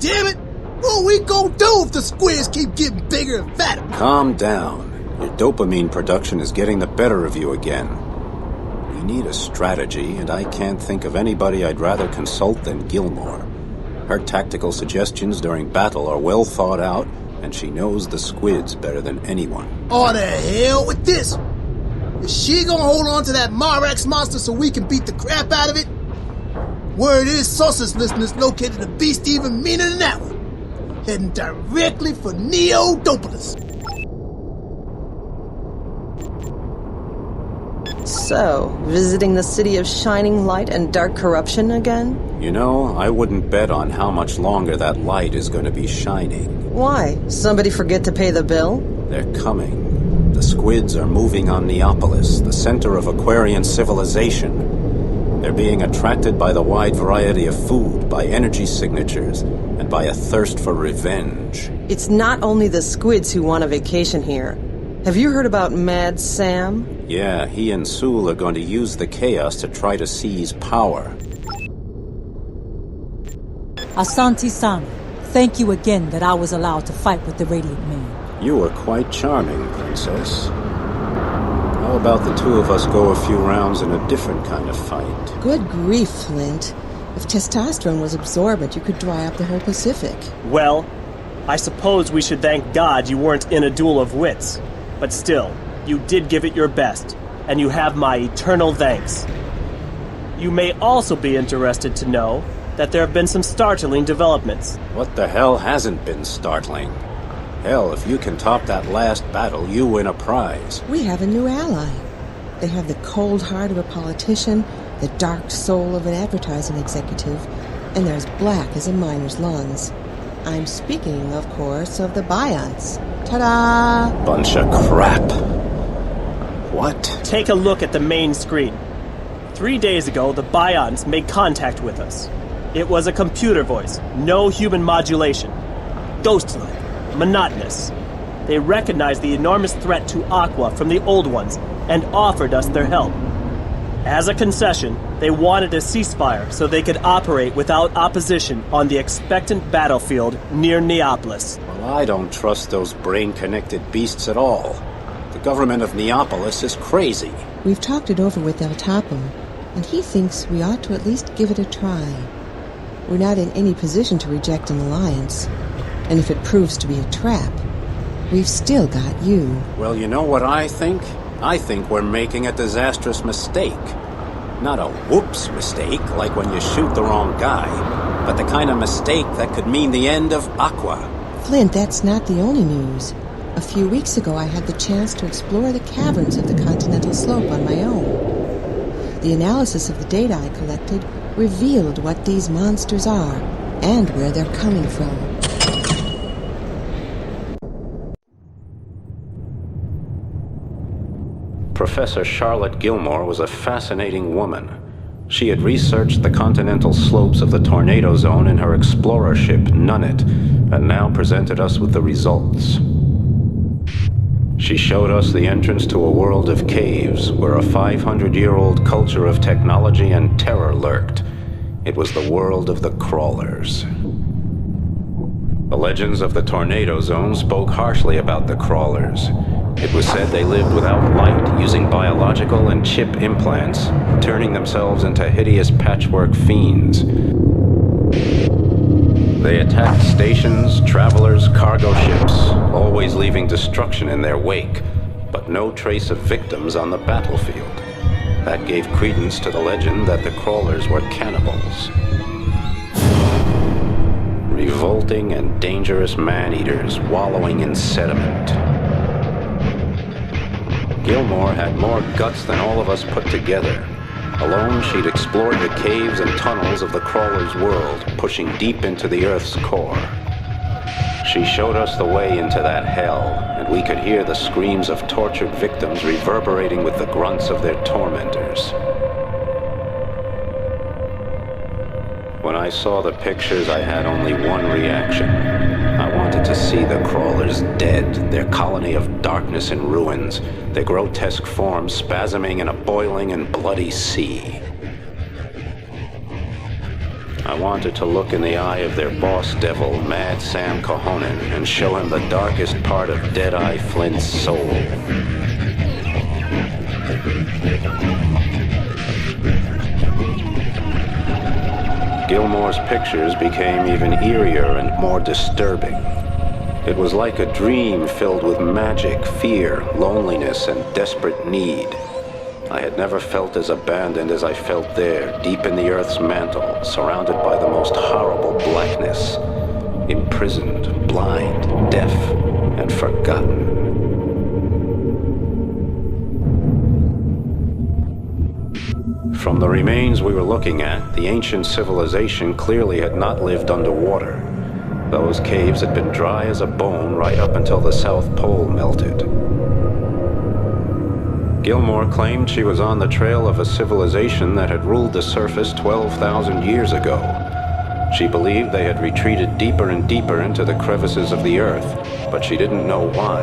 Damn it! What we gonna do if the squids keep getting bigger and fatter? Calm down. Your dopamine production is getting the better of you again. We need a strategy, and I can't think of anybody I'd rather consult than Gilmore. Her tactical suggestions during battle are well thought out, and she knows the squids better than anyone. Oh, the hell with this! Is she gonna hold on to that Marax monster so we can beat the crap out of it? Word is, Sosa's listeners located a beast even meaner than that one. Heading directly for Neodopolis. So, visiting the city of shining light and dark corruption again? You know, I wouldn't bet on how much longer that light is going to be shining. Why? Somebody forget to pay the bill? They're coming. The squids are moving on Neopolis, the center of Aquarian civilization. They're being attracted by the wide variety of food, by energy signatures, and by a thirst for revenge. It's not only the squids who want a vacation here. Have you heard about Mad Sam? Yeah, he and Sul are going to use the chaos to try to seize power. Asante-san, thank you again that I was allowed to fight with the Radiant Man. You were quite charming, Princess. How about the two of us go a few rounds in a different kind of fight? Good grief, Flint. If testosterone was absorbent, you could dry up the whole Pacific. Well, I suppose we should thank God you weren't in a duel of wits. But still, you did give it your best, and you have my eternal thanks. You may also be interested to know that there have been some startling developments. What the hell hasn't been startling? Hell, if you can top that last battle, you win a prize. We have a new ally. They have the cold heart of a politician, the dark soul of an advertising executive, and they're as black as a miner's lungs. I'm speaking, of course, of the Bions. Ta-da! Bunch of crap. What? Take a look at the main screen. 3 days ago, the Bions made contact with us. It was a computer voice, no human modulation. Ghost-like, monotonous. They recognized the enormous threat to Aqua from the old ones and offered us their help. As a concession, they wanted a ceasefire so they could operate without opposition on the expectant battlefield near Neopolis. Well, I don't trust those brain-connected beasts at all. The government of Neopolis is crazy. We've talked it over with El Topham, and he thinks we ought to at least give it a try. We're not in any position to reject an alliance, and if it proves to be a trap, we've still got you. Well, you know what I think? I think we're making a disastrous mistake. Not a whoops mistake, like when you shoot the wrong guy, but the kind of mistake that could mean the end of Aqua. Flint, that's not the only news. A few weeks ago, I had the chance to explore the caverns of the continental slope on my own. The analysis of the data I collected revealed what these monsters are and where they're coming from. Professor Charlotte Gilmore was a fascinating woman. She had researched the continental slopes of the tornado zone in her explorer ship, Nunnet, and now presented us with the results. She showed us the entrance to a world of caves where a 500-year-old culture of technology and terror lurked. It was the world of the crawlers. The legends of the tornado zone spoke harshly about the crawlers. It was said they lived without light, using biological and chip implants, turning themselves into hideous patchwork fiends. They attacked stations, travelers, cargo ships, always leaving destruction in their wake, but no trace of victims on the battlefield. That gave credence to the legend that the crawlers were cannibals. Revolting and dangerous man-eaters wallowing in sediment. Gilmore had more guts than all of us put together. Alone, she'd explored the caves and tunnels of the crawler's world, pushing deep into the Earth's core. She showed us the way into that hell, and we could hear the screams of tortured victims reverberating with the grunts of their tormentors. When I saw the pictures, I had only one reaction. I wanted to see the crawlers dead, their colony of darkness and ruins, their grotesque forms spasming in a boiling and bloody sea. I wanted to look in the eye of their boss devil, Mad Sam Cahonin, and show him the darkest part of Deadeye Flint's soul. Gilmore's pictures became even eerier and more disturbing. It was like a dream filled with magic, fear, loneliness, and desperate need. I had never felt as abandoned as I felt there, deep in the Earth's mantle, surrounded by the most horrible blackness. Imprisoned, blind, deaf, and forgotten. From the remains we were looking at, the ancient civilization clearly had not lived underwater. Those caves had been dry as a bone right up until the South Pole melted. Gilmore claimed she was on the trail of a civilization that had ruled the surface 12,000 years ago. She believed they had retreated deeper and deeper into the crevices of the Earth, but she didn't know why.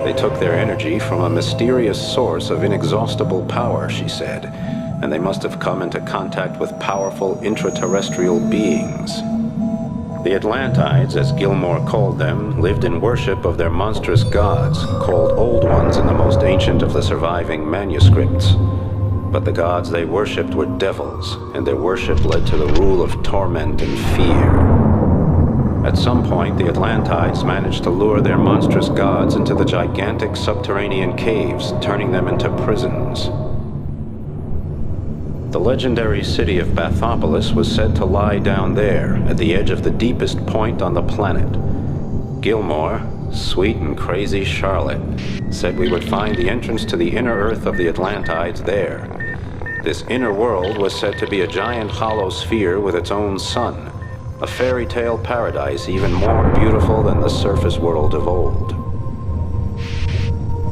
They took their energy from a mysterious source of inexhaustible power, she said, and they must have come into contact with powerful intraterrestrial beings. The Atlantides, as Gilmore called them, lived in worship of their monstrous gods, called Old Ones in the most ancient of the surviving manuscripts. But the gods they worshipped were devils, and their worship led to the rule of torment and fear. At some point, the Atlantides managed to lure their monstrous gods into the gigantic subterranean caves, turning them into prisons. The legendary city of Bathopolis was said to lie down there, at the edge of the deepest point on the planet. Gilmore, sweet and crazy Charlotte, said we would find the entrance to the inner Earth of the Atlantides there. This inner world was said to be a giant hollow sphere with its own sun, a fairy tale paradise even more beautiful than the surface world of old.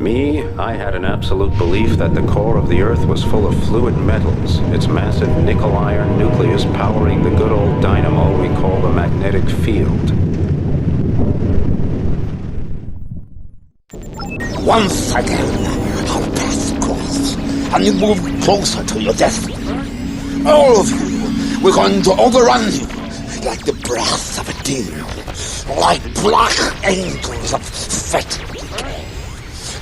Me, I had an absolute belief that the core of the Earth was full of fluid metals, its massive nickel-iron nucleus powering the good old dynamo we call the magnetic field. Once again, our paths cross, and you move closer to your destiny. All of you, we're going to overrun you, like the breath of a demon, like black angels of fatal decay.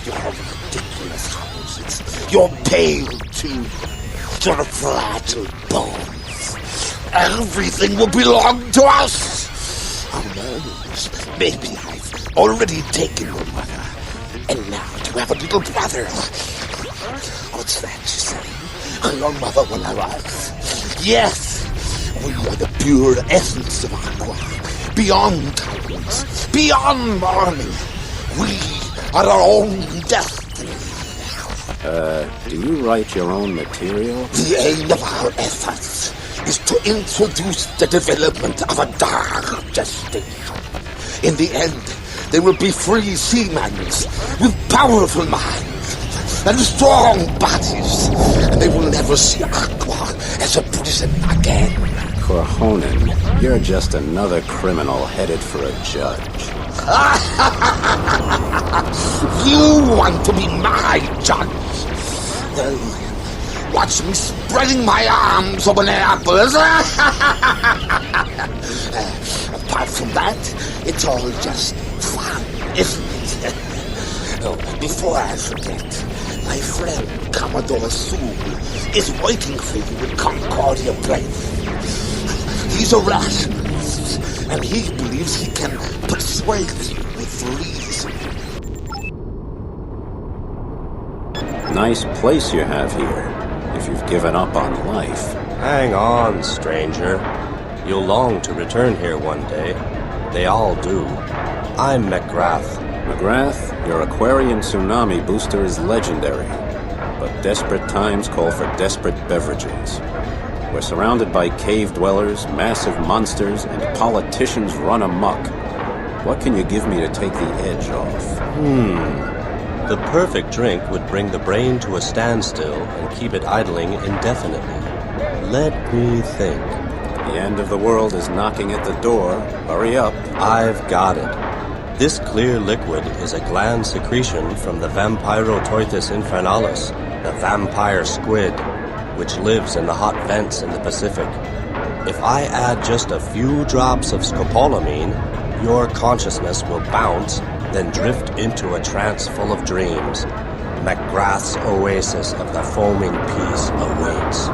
Your ridiculous houses, your pale tubes, your fragile bones. Everything will belong to us. Who knows? Maybe I've already taken your mother, and now you have a little brother. What's that you say? Your mother when I was? Yes, we are the pure essence of Aqua, beyond tyrants, beyond mourning. We are our own destiny. Do you write your own material? The aim of our efforts is to introduce the development of a dark destiny. In the end, there will be free seamen with powerful minds and strong bodies, and they will never see Aqua as a prison again. Cahonin, you're just another criminal headed for a judge. You want to be my judge? Well, watch me spreading my arms over Naples. Apart from that, it's all just fun, isn't it? Oh, before I forget, my friend Commodore Sewell is waiting for you in Concordia Place. He's a rationalist, and he believes he can persuade you with reason. Nice place you have here, if you've given up on life. Hang on, stranger. You'll long to return here one day. They all do. I'm McGrath. McGrath, your Aquarian tsunami booster is legendary, but desperate times call for desperate beverages. We're surrounded by cave dwellers, massive monsters, and politicians run amok. What can you give me to take the edge off? The perfect drink would bring the brain to a standstill and keep it idling indefinitely. Let me think. The end of the world is knocking at the door. Hurry up. I've got it. This clear liquid is a gland secretion from the Vampirotoithus infernalis, the vampire squid, which lives in the hot vents in the Pacific. If I add just a few drops of scopolamine, your consciousness will bounce, then drift into a trance full of dreams. McGrath's oasis of the foaming peace awaits.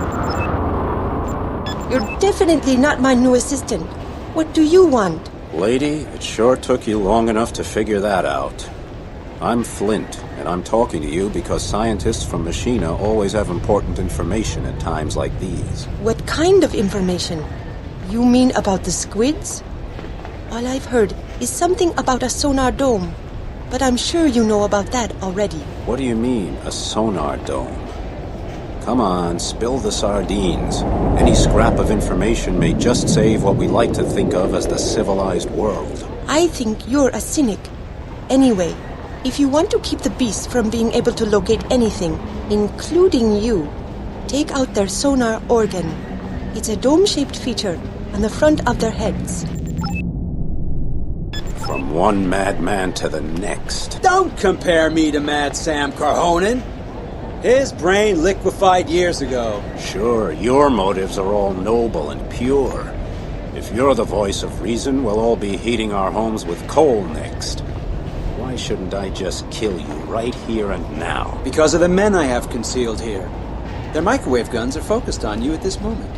You're definitely not my new assistant. What do you want? Lady, it sure took you long enough to figure that out. I'm Flint, and I'm talking to you because scientists from Machina always have important information at times like these. What kind of information? You mean about the squids? All I've heard is something about a sonar dome. But I'm sure you know about that already. What do you mean, a sonar dome? Come on, spill the sardines. Any scrap of information may just save what we like to think of as the civilized world. I think you're a cynic. Anyway, if you want to keep the beasts from being able to locate anything, including you, take out their sonar organ. It's a dome-shaped feature on the front of their heads. From one madman to the next. Don't compare me to Mad Sam Carhonen. His brain liquefied years ago. Sure, your motives are all noble and pure. If you're the voice of reason, we'll all be heating our homes with coal next. Why shouldn't I just kill you right here and now? Because of the men I have concealed here. Their microwave guns are focused on you at this moment.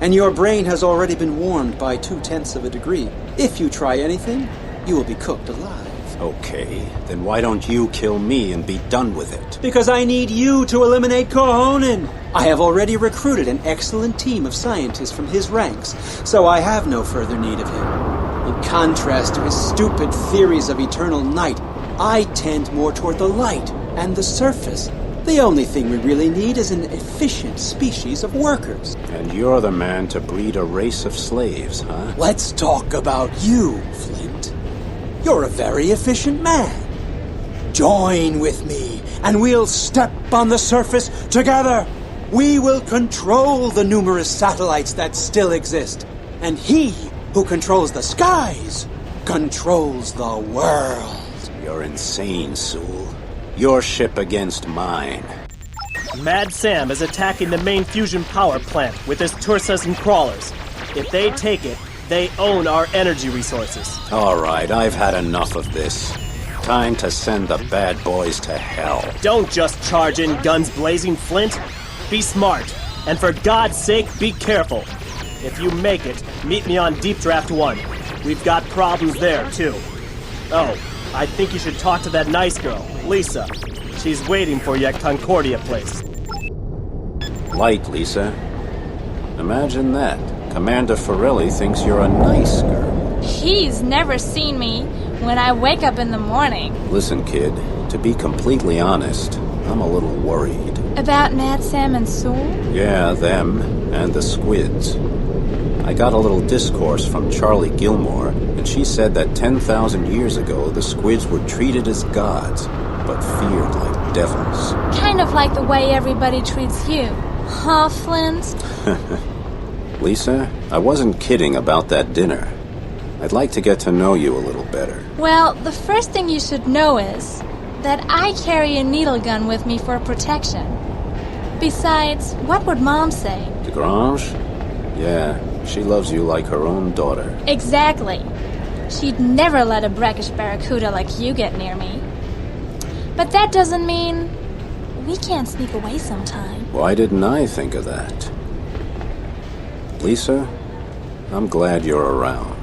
And your brain has already been warmed by 0.2 of a degree. If you try anything, you will be cooked alive. Okay, then why don't you kill me and be done with it? Because I need you to eliminate Carhonen. I have already recruited an excellent team of scientists from his ranks, so I have no further need of him. In contrast to his stupid theories of eternal night, I tend more toward the light and the surface. The only thing we really need is an efficient species of workers. And you're the man to breed a race of slaves, huh? Let's talk about you, Flint. You're a very efficient man. Join with me, and we'll step on the surface together. We will control the numerous satellites that still exist. And he who controls the skies controls the world. You're insane, Sewell. Your ship against mine. Mad Sam is attacking the main fusion power plant with his Tursas and crawlers. If they take it, they own our energy resources. All right, I've had enough of this. Time to send the bad boys to hell. Don't just charge in guns blazing, Flint. Be smart. And for God's sake, be careful. If you make it, meet me on Deep Draft 1. We've got problems there, too. Oh, I think you should talk to that nice girl, Lisa. She's waiting for you at Concordia Place. Light, Lisa. Imagine that. Commander Forelli thinks you're a nice girl. He's never seen me when I wake up in the morning. Listen, kid, to be completely honest, I'm a little worried. About Mad Sam and Sewell? Yeah, them and the squids. I got a little discourse from Charlie Gilmore, and she said that 10,000 years ago the squids were treated as gods, but feared like devils. Kind of like the way everybody treats you. Huh, Flint? Lisa, I wasn't kidding about that dinner. I'd like to get to know you a little better. Well, the first thing you should know is that I carry a needle gun with me for protection. Besides, what would Mom say? DeGrange? Yeah, she loves you like her own daughter. Exactly. She'd never let a brackish barracuda like you get near me. But that doesn't mean we can't sneak away sometime. Why didn't I think of that? Lisa, I'm glad you're around.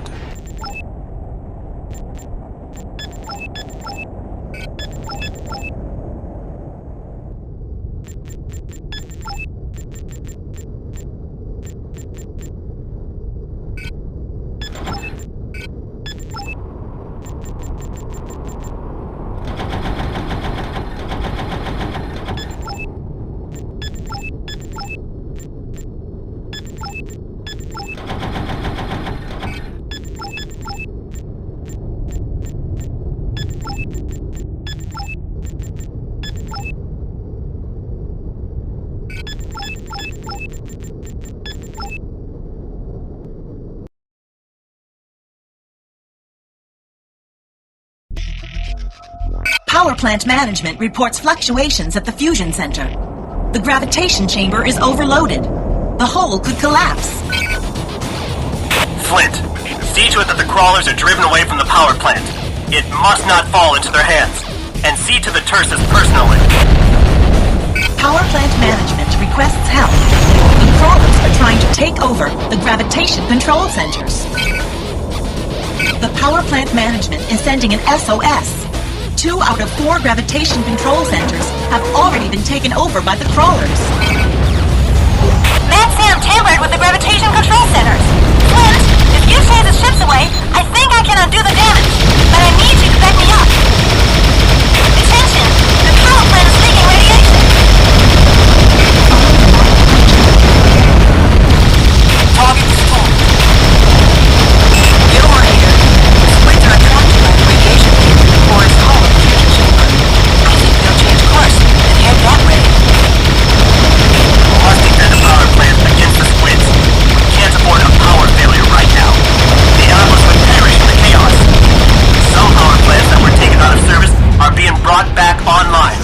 Power plant management reports fluctuations at the fusion center. The gravitation chamber is overloaded. The hull could collapse. Flint, see to it that the crawlers are driven away from the power plant. It must not fall into their hands. And see to the Terses personally. Power plant management requests help. The crawlers are trying to take over the gravitation control centers. The power plant management is sending an SOS. 2 out of 4 gravitation control centers have already been taken over by the crawlers. Mad Sam tampered with the gravitation control centers. Flint, if you chase the ships away, I think I can undo the damage. But I need you to back me up. Attention! The power plant is leaking radiation. Target destroyed. Gilmore here. Squids are attracted by the radiation field in the porous hull of the fusion chamber. I think they'll change course and head that way. We must defend the power plant against the squids. We can't afford a power failure right now. The Atlas would perish in the chaos. Some power plants that were taken out of service are being brought back online.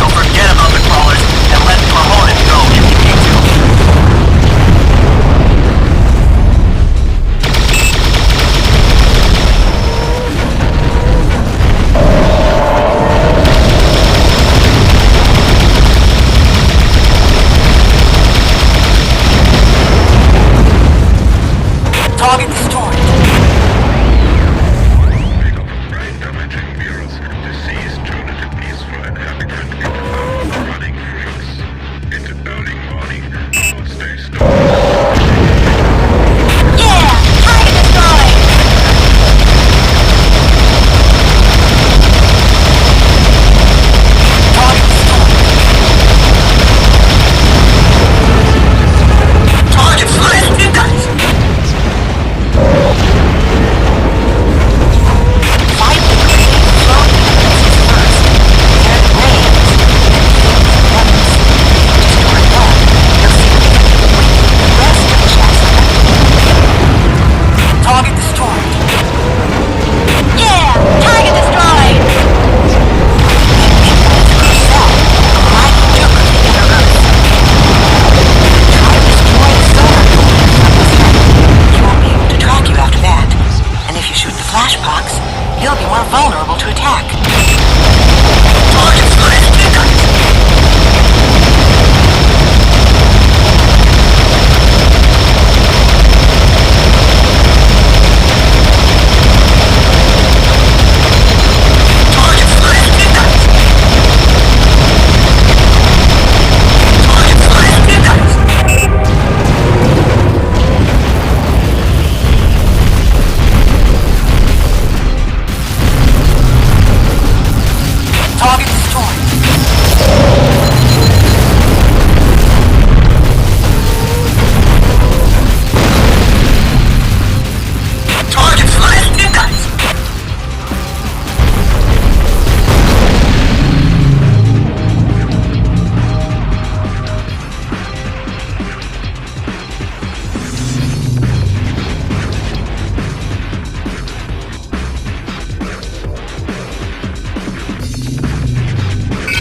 So forget about the crawlers and let Cahonin go if you need to. Target destroyed.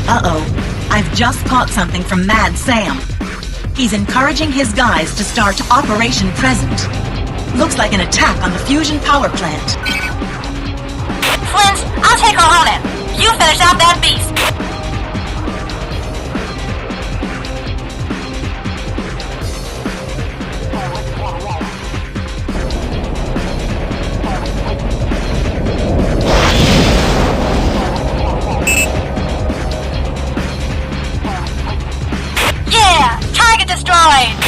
Uh-oh. I've just caught something from Mad Sam. He's encouraging his guys to start Operation Present. Looks like an attack on the fusion power plant. Flint, I'll take Cahonin. You finish out that beast. Yeah! Target destroyed!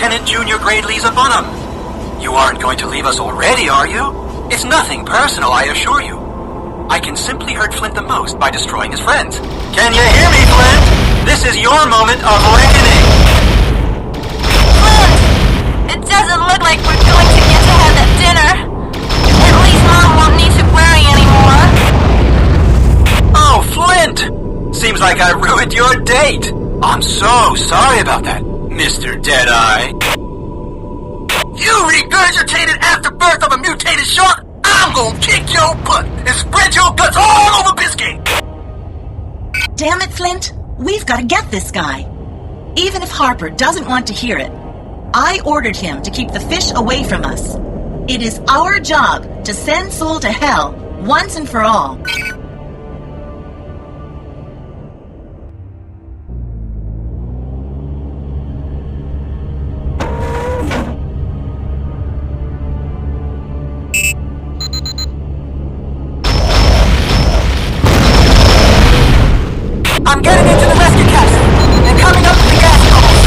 Lieutenant Junior Grade Lisa Bunham. You aren't going to leave us already, are you? It's nothing personal, I assure you. I can simply hurt Flint the most by destroying his friends. Can you hear me, Flint? This is your moment of reckoning. Flint! It doesn't look like we're going to get to have that dinner. At least Mom won't need to worry anymore. Oh, Flint! Seems like I ruined your date. I'm so sorry about that, Mr. Deadeye. You regurgitated afterbirth of a mutated shark? I'm gonna kick your butt and spread your guts all over Biscayne! Damn it, Flint. We've got to get this guy. Even if Harper doesn't want to hear it, I ordered him to keep the fish away from us. It is our job to send Soul to hell once and for all. I'm getting into the rescue capsule and coming up to the gas bubbles.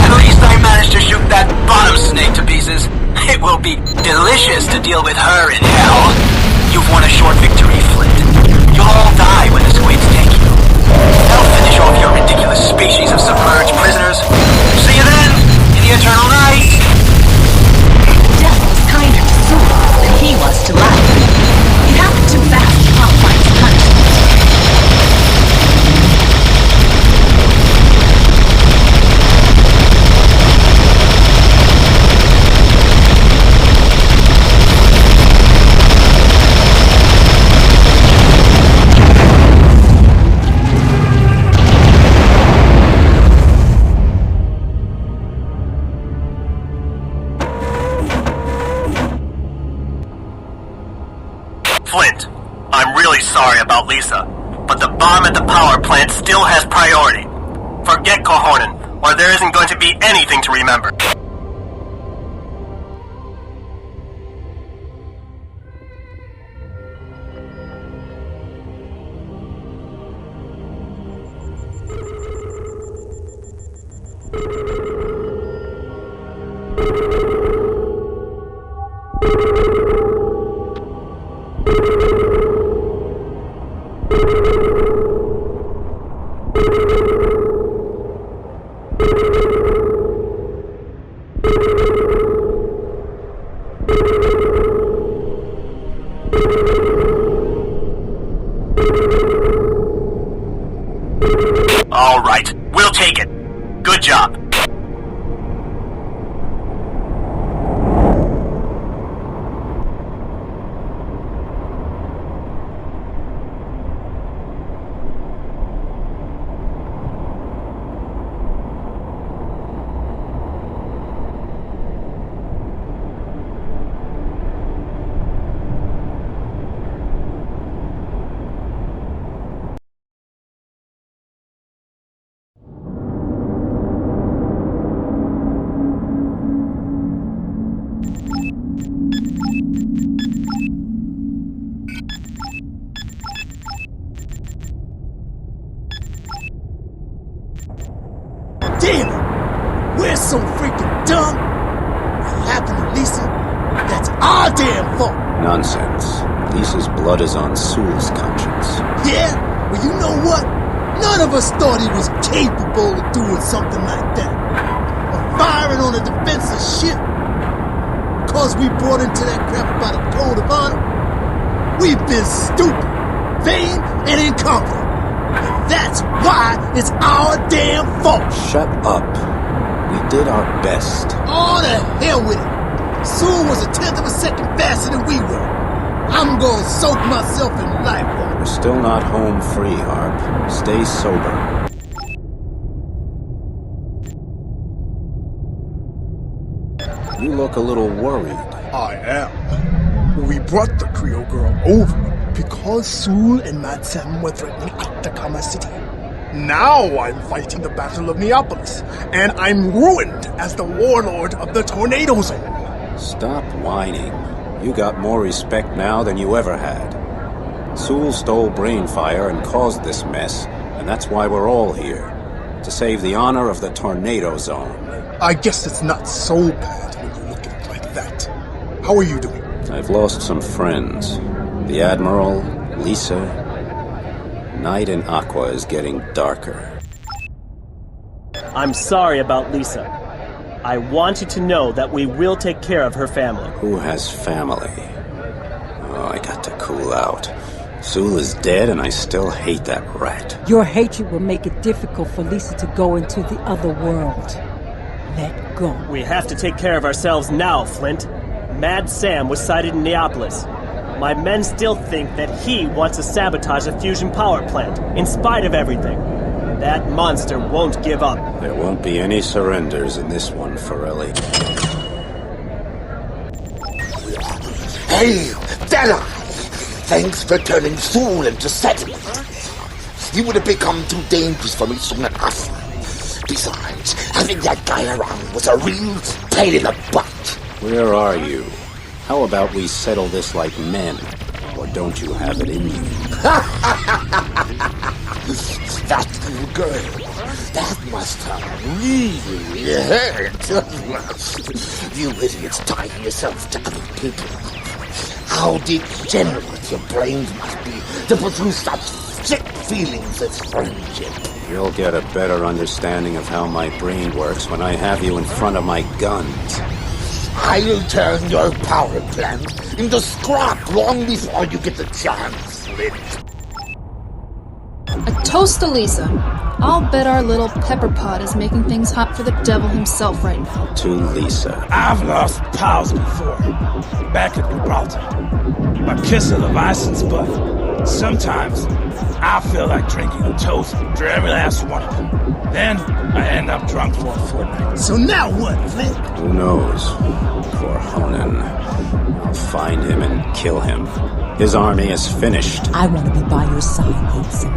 At least I managed to shoot that bottom snake to pieces. It will be delicious to deal with her in hell. You've won a short victory, Flint. You'll all die when the squids take you. They'll finish off your ridiculous species of submerged prisoners. See you then, in the eternal night. Death was kinder to Soul than he was to life. It happened too fast to qualify as punishment. Flint, I'm really sorry about Lisa, but the bomb at the power plant still has priority. Forget Cohonen, or there isn't going to be anything to remember. All right, we'll take it. Good job. Damn it! We're so freaking dumb! What happened to Lisa? That's our damn fault! Nonsense. Lisa's blood is on Soul's conscience. Yeah? Well, you know what? None of us thought he was capable of doing something like that. Of firing on a defenseless ship. Because we brought into that crap about a code of honor. We've been stupid, vain, and incompetent. And that's why it's our damn fault. Shut up. We did our best. Oh, the hell with it. Sewell was a tenth of a second faster than we were. I'm gonna soak myself in life water. We're still not home free, Harp. Stay sober. You look a little worried. I am. We brought the Creole girl over because Sewell and Mad Sam were threatening Atacama City. Now I'm fighting the Battle of Neapolis, and I'm ruined as the warlord of the Tornado Zone. Stop whining. You got more respect now than you ever had. Sewell stole Brainfire and caused this mess, and that's why we're all here. To save the honor of the Tornado Zone. I guess it's not so bad when you look at it like that. How are you doing? I've lost some friends. The Admiral, Lisa. Night in Aqua is getting darker. I'm sorry about Lisa. I want you to know that we will take care of her family. Who has family? Oh, I got to cool out. Sewell is dead and I still hate that rat. Your hatred will make it difficult for Lisa to go into the other world. Let go. We have to take care of ourselves now, Flint. Mad Sam was sighted in Neapolis. My men still think that he wants to sabotage the fusion power plant, in spite of everything. That monster won't give up. There won't be any surrenders in this one, Forelli. Hey, Della! Thanks for turning Sewell into settlement. He would have become too dangerous for me soon enough. Besides, having that guy around was a real pain in the butt. Where are you? How about we settle this like men? Or don't you have it in you? That little girl. That must have really hurt. You idiots tying yourself to other people. How degenerate your brains must be to pursue such sick feelings as friendship. You'll get a better understanding of how my brain works when I have you in front of my guns. I'll turn your power plant into scrap long before you get the chance, Flint. A toast to Lisa. I'll bet our little pepper pot is making things hot for the devil himself right now. To Lisa. I've lost pals before, back at Gibraltar. A kiss of the license, but sometimes I feel like drinking a toast to every last one of them. Then I end up drunk for a fortnight. So now what, Flint? Who knows? Corhonen. I'll find him and kill him. His army is finished. I want to be by your side, Hanson.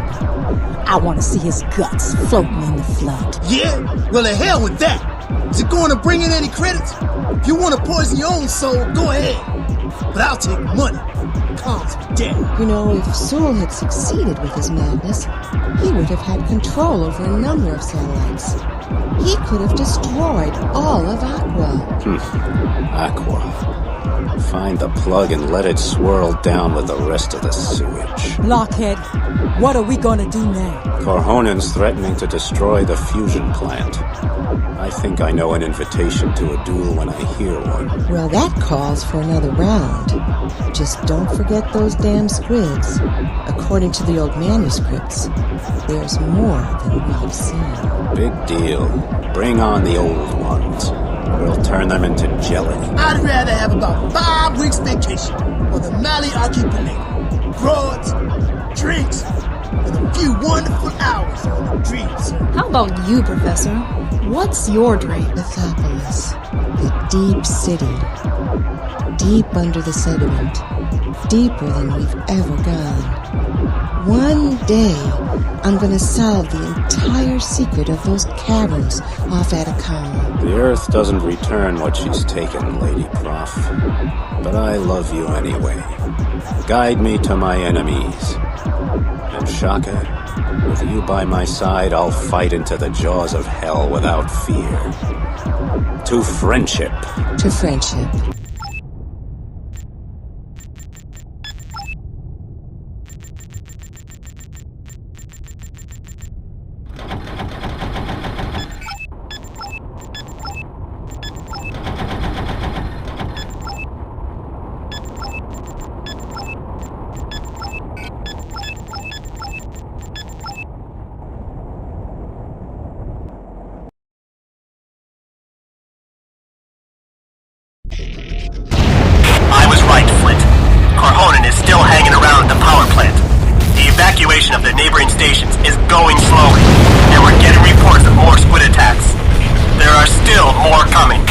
I want to see his guts floating in the flood. Yeah? Well, the hell with that. Is it going to bring in any credits? If you want to poison your own soul, go ahead. But I'll take money. Calms me down. You know, if Sewell had succeeded with his madness, he would have had control over a number of satellites. He could have destroyed all of Aqua. Aqua. Find the plug and let it swirl down with the rest of the sewage. Blockhead, what are we gonna do now? Corhonen's threatening to destroy the fusion plant. I think I know an invitation to a duel when I hear one. Well, that calls for another round. Just don't forget those damn squids. According to the old manuscripts, there's more than we've seen. Big deal. Bring on the old ones. We'll turn them into jelly. I'd rather have about 5 weeks vacation on the Mali Archipelago. Broads, drinks, and a few wonderful hours on the dream, sir. How about you, Professor? What's your dream? Pythopolis, the deep city. Deep under the sediment. Deeper than we've ever gone. One day, I'm gonna solve the entire secret of those caverns off Atacama. The Earth doesn't return what she's taken, Lady Prof. But I love you anyway. Guide me to my enemies. And Shaka, with you by my side, I'll fight into the jaws of hell without fear. To friendship. To friendship. I was right, Flint. Corhonen is still hanging around the power plant. The evacuation of the neighboring stations is going slowly, and we're getting reports of more squid attacks. There are still more coming.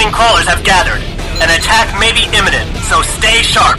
remaining crawlers have gathered. An attack may be imminent, so stay sharp.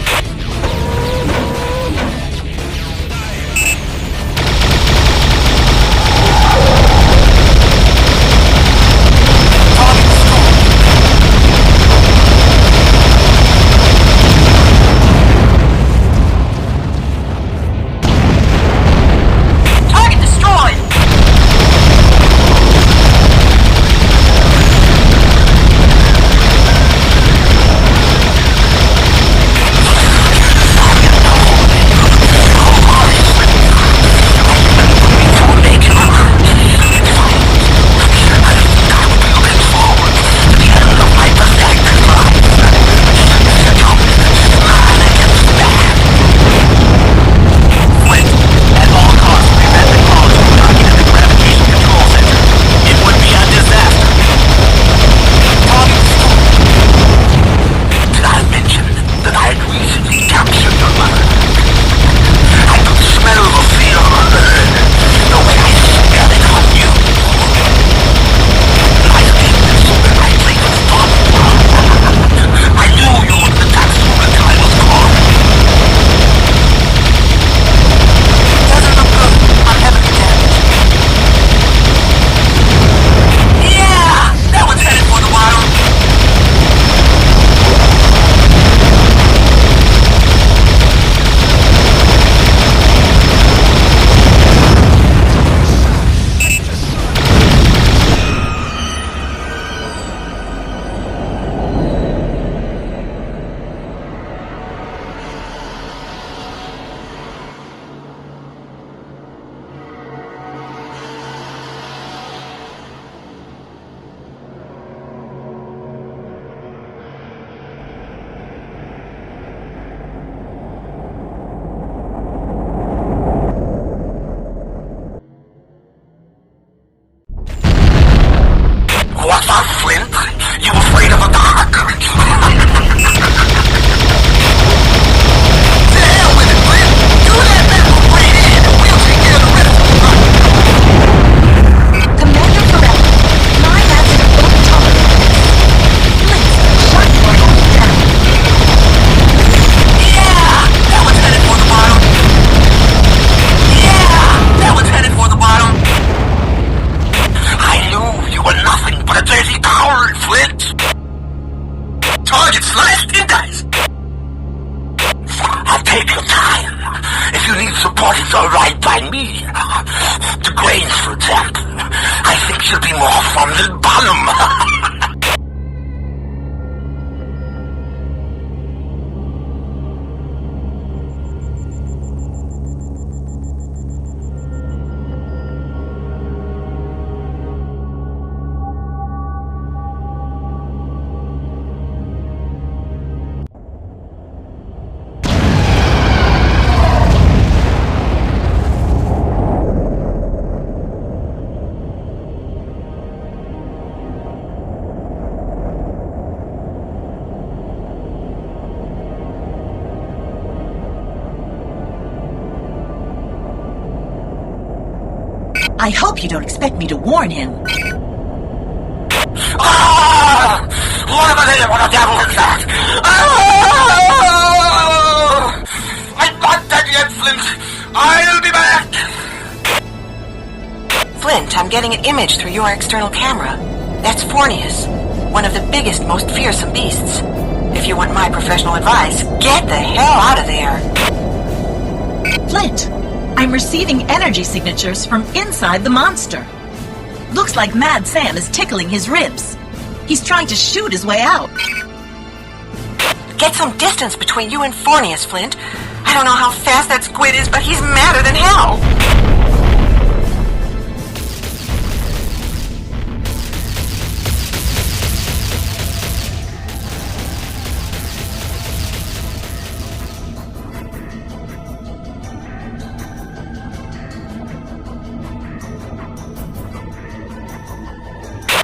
I hope you don't expect me to warn him. Ah! What a devil is that? Ah! I'm not dead yet, Flint. I'll be back. Flint, I'm getting an image through your external camera. That's Fornius, one of the biggest, most fearsome beasts. If you want my professional advice, get the hell out of there. Flint, I'm receiving energy signatures from inside the monster. Looks like Mad Sam is tickling his ribs. He's trying to shoot his way out. Get some distance between you and Fornius, Flint. I don't know how fast that squid is, but he's madder than hell.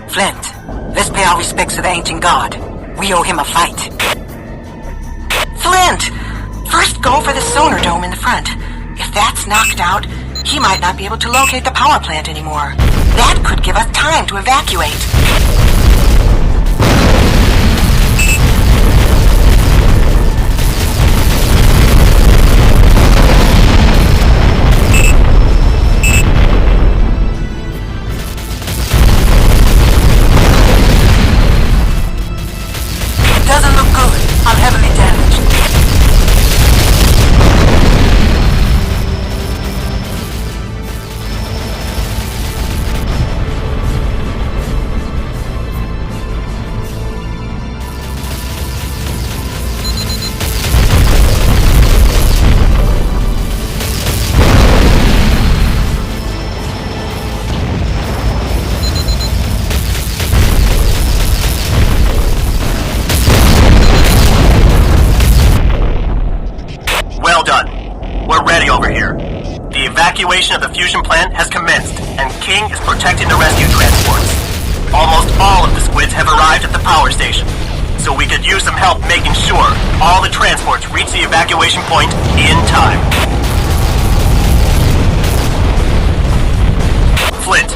Flint, let's pay our respects to the ancient god. We owe him a fight. Flint! First go for the sonar dome in the front. If that's knocked out, he might not be able to locate the power plant anymore. That could give us time to evacuate. evacuation of the fusion plant has commenced, and King is protecting the rescue transports. Almost all of the squids have arrived at the power station, so we could use some help making sure all the transports reach the evacuation point in time. Flint,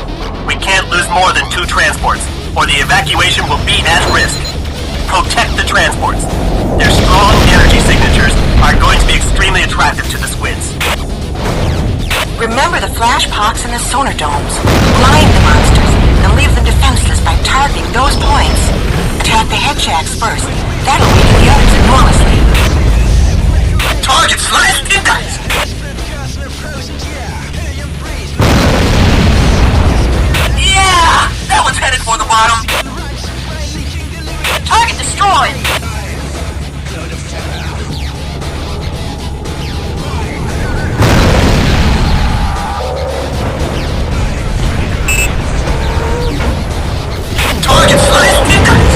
we can't lose more than 2 transports, or the evacuation will be at risk. Protect the transports. Their strong energy signatures are going to be extremely attractive to the squids. Remember the flash pox and the sonar domes. Blind the monsters and leave them defenseless by targeting those points. Attack the head shacks first. That'll weaken the others enormously. Target sliced, you guys! Yeah! That one's headed for the bottom. Target destroyed! Target sliced, you guys!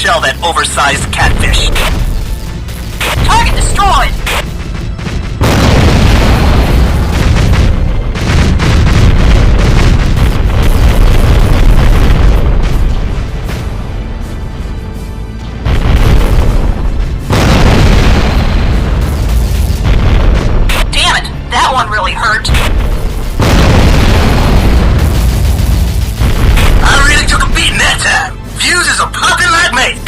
shell that oversized catfish. Target destroyed! Damn it! That one really hurt. I really took a beating that time. Fuses are popping like me.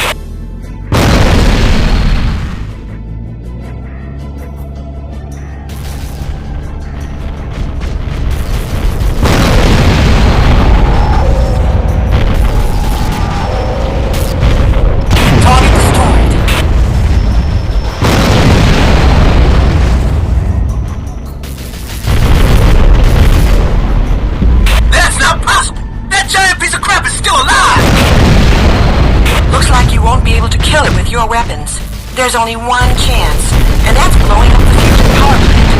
happens, there's only one chance, and that's blowing up the fusion power plant.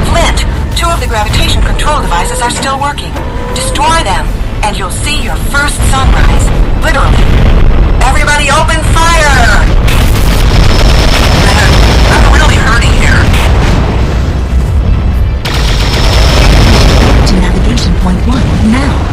Flint, 2 of the gravitation control devices are still working. Destroy them, and you'll see your first sunrise. Literally. Everybody open fire! Man, I'm really hurting here. To navigation point 1, now.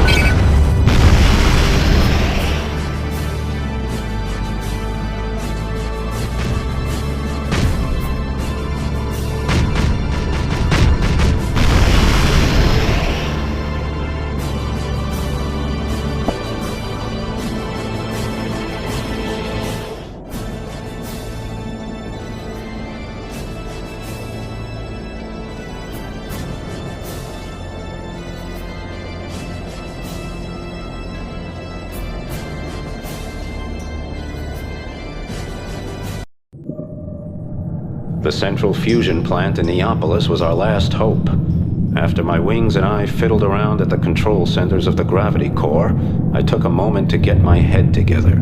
The central fusion plant in Neapolis was our last hope. After my wings and I fiddled around at the control centers of the gravity core, I took a moment to get my head together.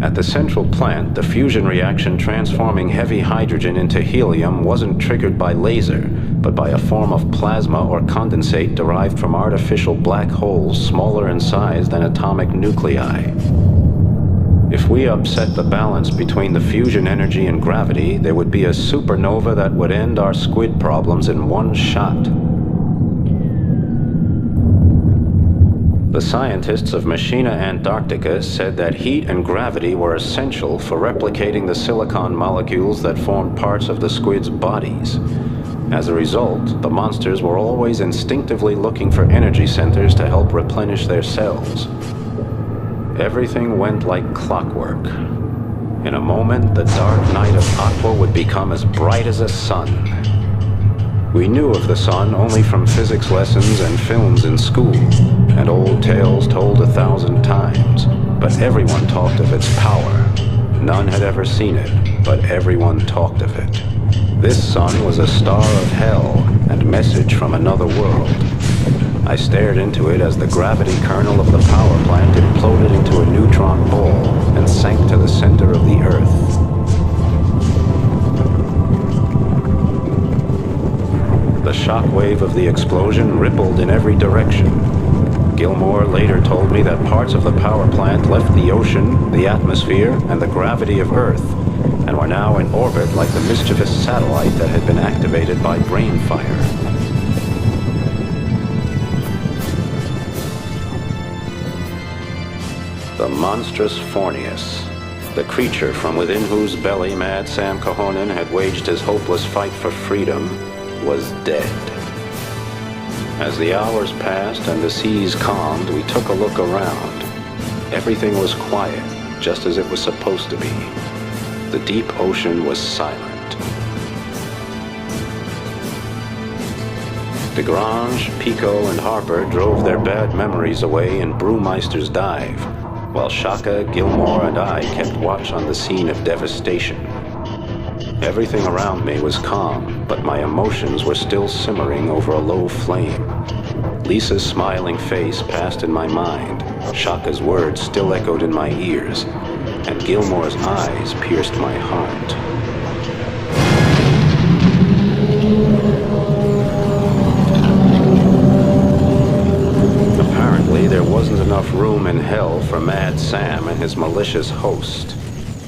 At the central plant, the fusion reaction transforming heavy hydrogen into helium wasn't triggered by laser, but by a form of plasma or condensate derived from artificial black holes smaller in size than atomic nuclei. If we upset the balance between the fusion energy and gravity, there would be a supernova that would end our squid problems in one shot. The scientists of Machina Antarctica said that heat and gravity were essential for replicating the silicon molecules that formed parts of the squid's bodies. As a result, the monsters were always instinctively looking for energy centers to help replenish their cells. Everything went like clockwork. In a moment, the dark night of Aqua would become as bright as a sun. We knew of the sun only from physics lessons and films in school, and old tales told 1,000 times. But everyone talked of its power. None had ever seen it, but everyone talked of it. This sun was a star of hell and message from another world. I stared into it as the gravity kernel of the power plant imploded into a neutron ball and sank to the center of the Earth. The shockwave of the explosion rippled in every direction. Gilmore later told me that parts of the power plant left the ocean, the atmosphere, and the gravity of Earth, and were now in orbit like the mischievous satellite that had been activated by brain fire. The monstrous Fornius, the creature from within whose belly Mad Sam Cahonin had waged his hopeless fight for freedom, was dead. As the hours passed and the seas calmed, we took a look around. Everything was quiet, just as it was supposed to be. The deep ocean was silent. DeGrange, Pico, and Harper drove their bad memories away in Brewmeister's dive, while Shaka, Gilmore, and I kept watch on the scene of devastation. Everything around me was calm, but my emotions were still simmering over a low flame. Lisa's smiling face passed in my mind, Shaka's words still echoed in my ears, and Gilmore's eyes pierced my heart. There wasn't enough room in hell for Mad Sam and his malicious host.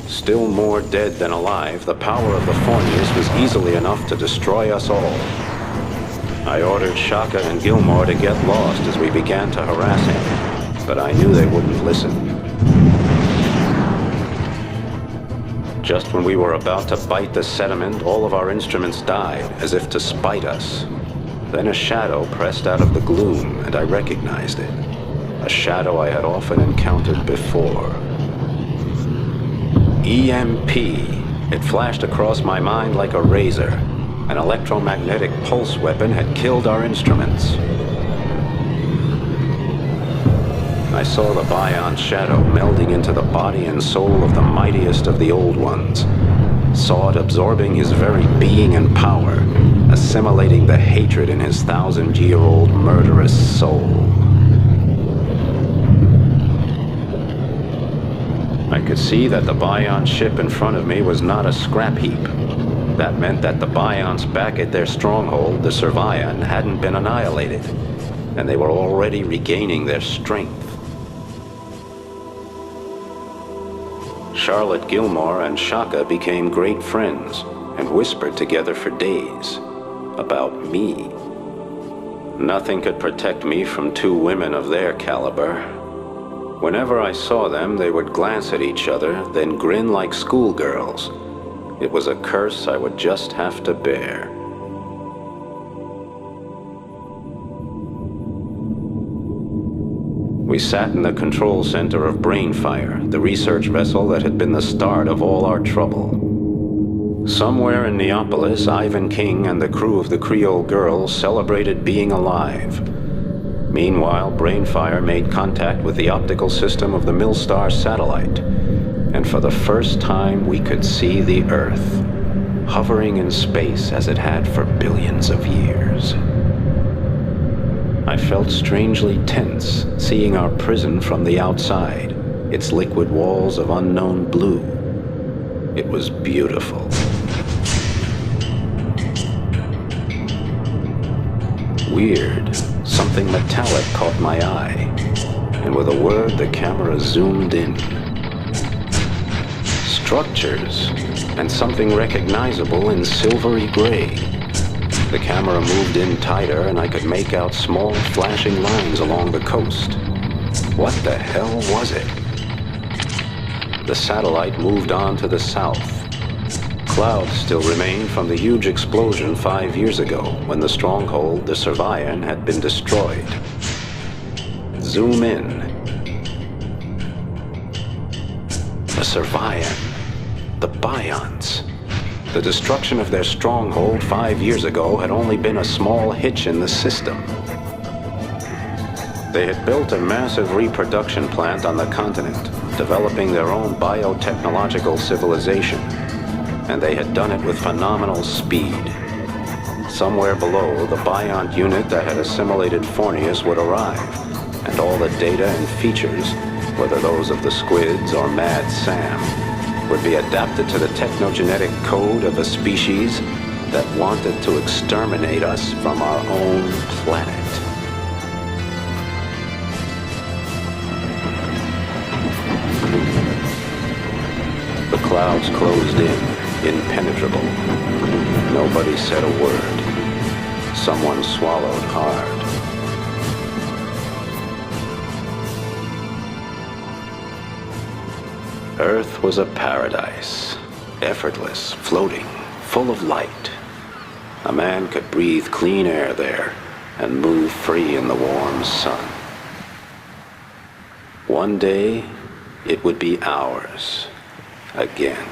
Still more dead than alive, the power of the Fornius was easily enough to destroy us all. I ordered Shaka and Gilmore to get lost as we began to harass him, but I knew they wouldn't listen. Just when we were about to bite the sediment, all of our instruments died, as if to spite us. Then a shadow pressed out of the gloom, and I recognized it. A shadow I had often encountered before. EMP. It flashed across my mind like a razor. An electromagnetic pulse weapon had killed our instruments. I saw the Bion shadow melding into the body and soul of the mightiest of the old ones. Saw it absorbing his very being and power, assimilating the hatred in his 1,000-year-old murderous soul. I could see that the Bion ship in front of me was not a scrap heap. That meant that the Bions back at their stronghold, the Servian, hadn't been annihilated, and they were already regaining their strength. Charlotte Gilmore and Shaka became great friends and whispered together for days about me. Nothing could protect me from two women of their caliber. Whenever I saw them, they would glance at each other, then grin like schoolgirls. It was a curse I would just have to bear. We sat in the control center of Brainfire, the research vessel that had been the start of all our trouble. Somewhere in Neopolis, Ivan King and the crew of the Creole Girl celebrated being alive. Meanwhile, Brainfire made contact with the optical system of the Millstar satellite, and for the first time we could see the Earth, hovering in space as it had for billions of years. I felt strangely tense, seeing our prison from the outside, its liquid walls of unknown blue. It was beautiful. Weird, something metallic caught my eye, and with a word the camera zoomed in. Structures, and something recognizable in silvery gray. The camera moved in tighter, and I could make out small flashing lines along the coast. What the hell was it? The satellite moved on to the south. Clouds still remained from the huge explosion 5 years ago, when the stronghold, the Servian, had been destroyed. Zoom in. The Servian. The Bions. The destruction of their stronghold 5 years ago had only been a small hitch in the system. They had built a massive reproduction plant on the continent, developing their own biotechnological civilization, and they had done it with phenomenal speed. Somewhere below, the Biont unit that had assimilated Fornius would arrive, and all the data and features, whether those of the squids or Mad Sam, would be adapted to the technogenetic code of a species that wanted to exterminate us from our own planet. The clouds closed in, impenetrable. Nobody said a word. Someone swallowed hard. Earth was a paradise, effortless, floating, full of light. A man could breathe clean air there and move free in the warm sun. One day, it would be ours again.